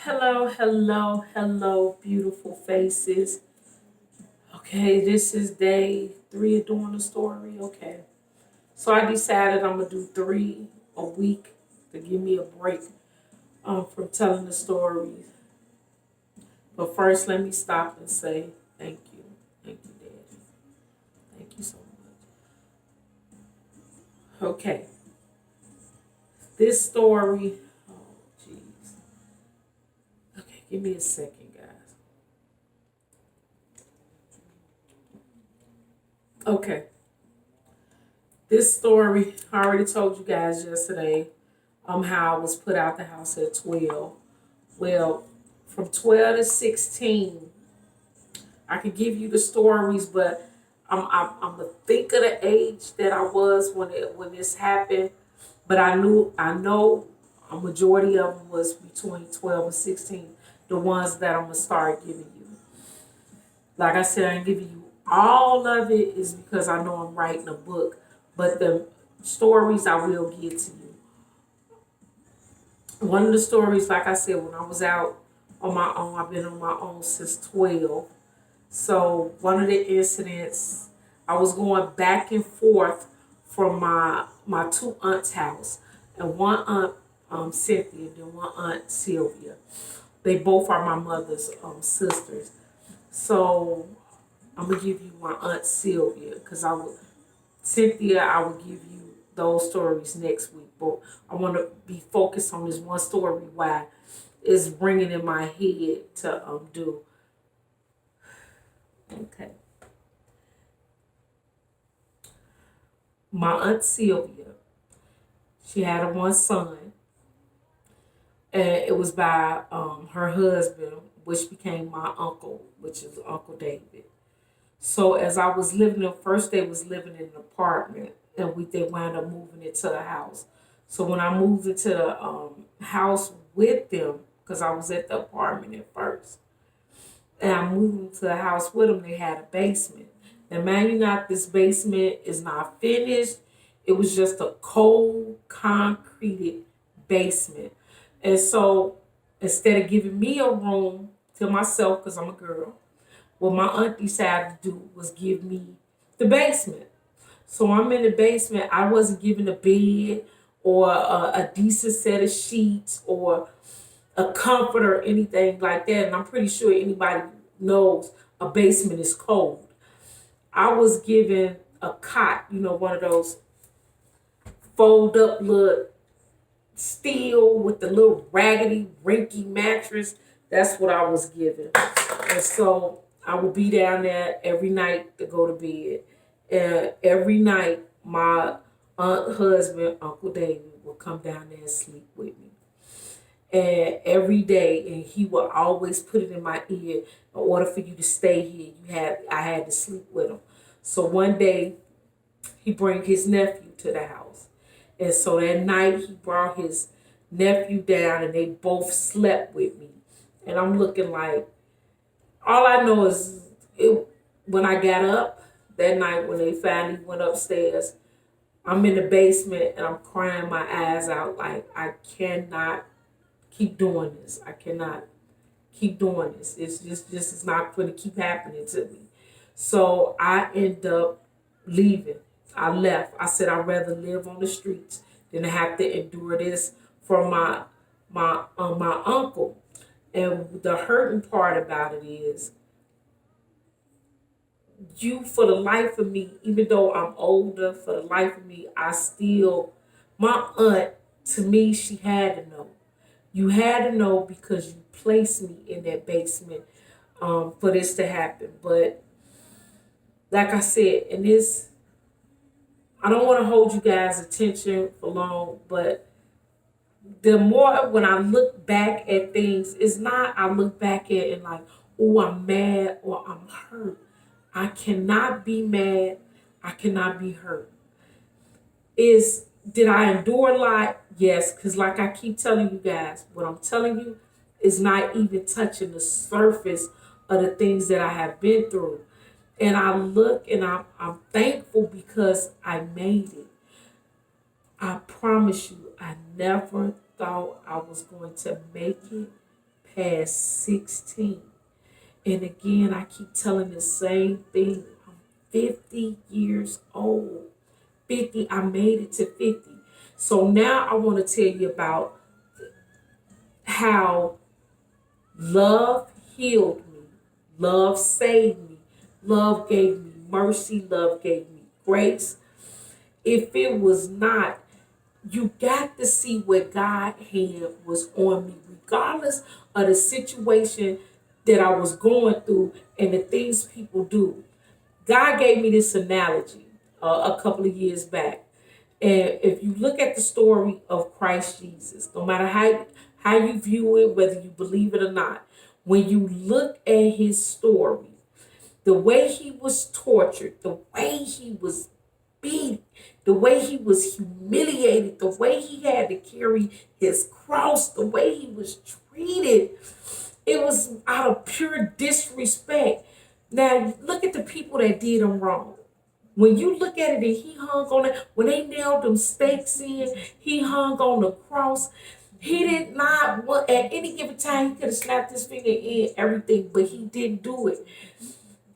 Hello, hello, hello, beautiful faces. Okay, this is day three of doing the story. Okay, so I decided I'm gonna do three a week to give me a break from telling the stories. But first, let me stop and say thank you, Daddy, thank you so much. Okay, this story. Oh, jeez. Okay, give me a second, guys. Okay, this story I already told you guys yesterday how I was put out the house at 12. Well, from 12 to 16, I could give you the stories, but I'm a think of the age that I was when this happened. But I know a majority of them was between 12 and 16, the ones that I'm gonna start giving you. Like I said, I'm giving you all of it is because I know I'm writing a book, but the stories I will get to you. One of the stories, like I said, when I was out on my own, I've been on my own since 12. So one of the incidents, I was going back and forth from my two aunts' house, and one aunt Cynthia, then one aunt Sylvia. They both are my mother's sisters. So I'm gonna give you my aunt Sylvia because I will give you those stories next week. But I want to be focused on this one story why it's ringing in my head to do. Okay. My aunt Sylvia, she had a one son, and it was by her husband, which became my uncle, which is Uncle David. So as I was living, the first day was living in an apartment, and they wound up moving into the house. So when I moved into the house with them, because I was at the apartment at first, and I moved into the house with them, they had a basement. Now, man, you not this basement is not finished. It was just a cold, concreted basement. And so instead of giving me a room to myself, because I'm a girl, what my aunt decided to do was give me the basement. So I'm in the basement. I wasn't given a bed or a decent set of sheets or a comforter or anything like that. And I'm pretty sure anybody knows a basement is cold. I was given a cot, one of those fold up little steel with the little raggedy, rinky mattress. That's what I was given. And so I would be down there every night to go to bed. And every night, my husband, Uncle David, would come down there and sleep with me. And every day, and he would always put it in my ear. In order for you to stay here, I had to sleep with him. So one day, he bring his nephew to the house, and so that night he brought his nephew down, and they both slept with me. And I'm looking like all I know is it when I got up that night when they finally went upstairs. I'm in the basement and I'm crying my eyes out like I cannot keep doing this. I cannot keep doing this. It's just this is not going to keep happening to me. So I end up leaving. I left. I said I'd rather live on the streets than to have to endure this from my uncle. And the hurting part about it is you for the life of me, even though I'm older, for the life of me, I still my aunt to me she had to know. You had to know because you placed me in that basement for this to happen. But like I said, and this I don't want to hold you guys' attention for long, but the more when I look back at things, it's not I look back at it like, oh, I'm mad or I'm hurt. I cannot be mad. I cannot be hurt. Is did I endure a lot? Yes, because like I keep telling you guys, what I'm telling you is not even touching the surface of the things that I have been through. And I look and I'm thankful because I made it. I promise you, I never thought I was going to make it past 16. And again, I keep telling the same thing. I'm 50 years old. 50, I made it to 50. So now I want to tell you about how love healed me, love saved me, love gave me mercy, love gave me grace. If it was not, you got to see what God hand was on me, regardless of the situation that I was going through and the things people do. God gave me this analogy a couple of years back. And if you look at the story of Christ Jesus, no matter how you view it, whether you believe it or not, when you look at his story, the way he was tortured, the way he was beat, the way he was humiliated, the way he had to carry his cross, the way he was treated, it was out of pure disrespect. Now, look at the people that did him wrong. When you look at it, and he hung on it, when they nailed them stakes in, he hung on the cross. He did not want, at any given time, he could have snapped his finger in everything, but he didn't do it.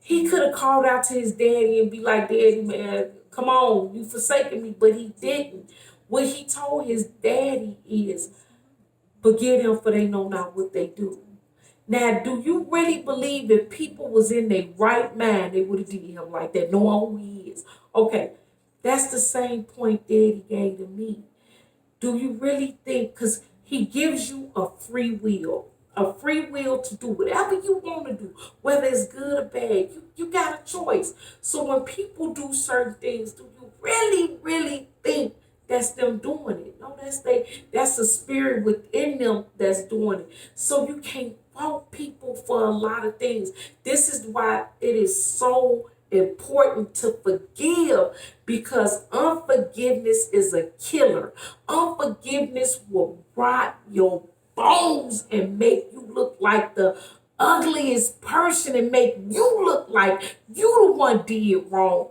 He could have called out to his daddy and be like, Daddy, man, come on, you forsaken me, but he didn't. What he told his daddy is, forgive them for they know not what they do. Now, do you really believe if people was in their right mind, they would have did him like that, knowing who he is? Okay, that's the same point Daddy gave to me. Do you really think, because he gives you a free will to do whatever you want to do, whether it's good or bad, you got a choice. So when people do certain things, do you really, really think that's them doing it? No, that's the spirit within them that's doing it. So you can't fault people for a lot of things. This is why it is so important to forgive, because unforgiveness is a killer. Unforgiveness will rot your bones and make you look like the ugliest person and make you look like you the one did wrong.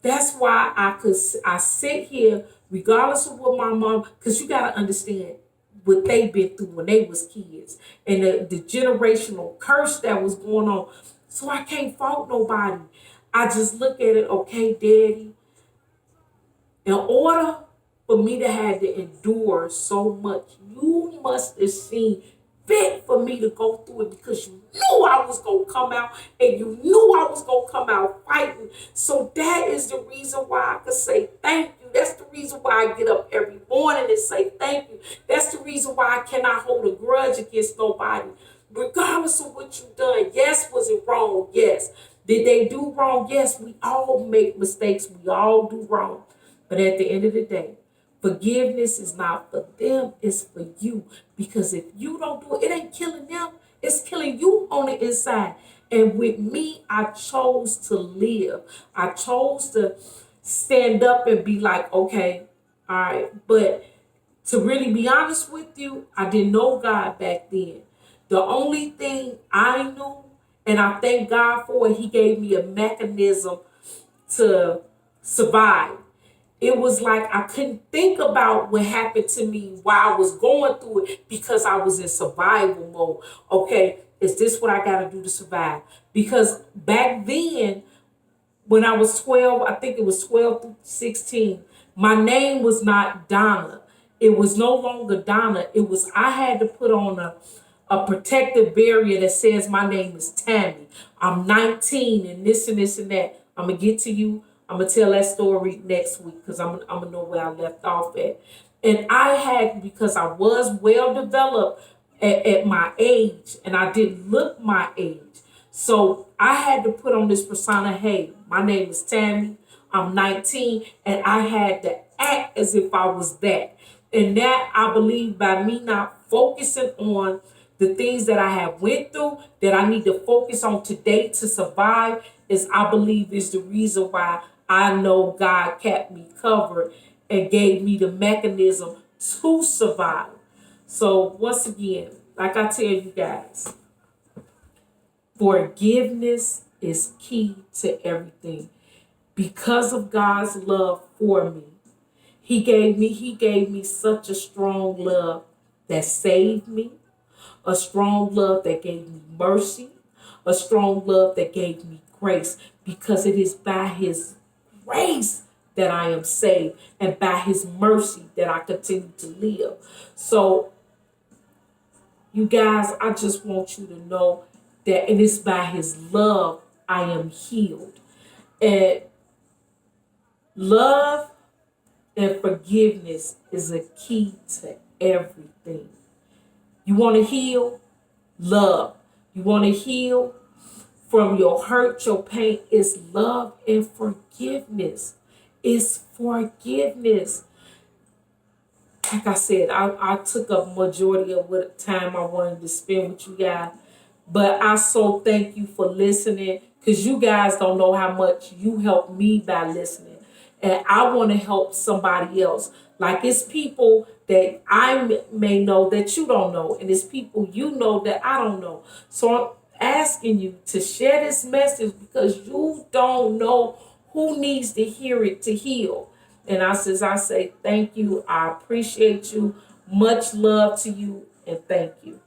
That's why I sit here regardless of what my mom, because you got to understand what they've been through when they was kids and the generational curse that was going on. So I can't fault nobody. I just look at it, okay, Daddy, in order for me to have to endure so much, you must have seen fit for me to go through it, because you knew I was going to come out and you knew I was going to come out fighting. So that is the reason why I could say thank you. That's the reason why I get up every morning and say thank you. That's the reason why I cannot hold a grudge against nobody, regardless of what you've done. Yes, was it wrong? Yes. Did they do wrong? Yes, we all make mistakes. We all do wrong. But at the end of the day, forgiveness is not for them, it's for you. Because if you don't do it, it ain't killing them, it's killing you on the inside. And with me, I chose to live. I chose to stand up and be like, okay, all right. But to really be honest with you, I didn't know God back then. The only thing I knew, and I thank God for it, he gave me a mechanism to survive. It was like I couldn't think about what happened to me while I was going through it, because I was in survival mode. Okay, is this what I got to do to survive? Because back then, when I was 12, I think it was 12 through 16, my name was not Donna. It was no longer Donna. It was, I had to put on a protective barrier that says my name is Tammy. I'm 19 and this and this and that. I'm going to get to you. I'm going to tell that story next week, because I'm going to know where I left off at. And I had, because I was well developed at my age, and I didn't look my age. So I had to put on this persona, hey, my name is Tammy, I'm 19, and I had to act as if I was that. And that, I believe, by me not focusing on the things that I have went through, that I need to focus on today to survive, is, I believe, is the reason why I know God kept me covered and gave me the mechanism to survive. So once again, like I tell you guys, forgiveness is key to everything. Because of God's love for me, He gave me such a strong love that saved me. a strong love that gave me mercy, a strong love that gave me grace, because it is by his grace that I am saved and by his mercy that I continue to live. So, you guys, I just want you to know that it is by his love I am healed. And love and forgiveness is a key to everything. You want to heal? Love. You want to heal from your hurt, your pain? Is love and forgiveness. It's forgiveness. Like I said, I took up majority of what time I wanted to spend with you guys. But I so thank you for listening, because you guys don't know how much you help me by listening. And I want to help somebody else. Like, it's people that I may know that you don't know. And it's people you know that I don't know. So I'm asking you to share this message, because you don't know who needs to hear it to heal. And I say thank you. I appreciate you. Much love to you, and thank you.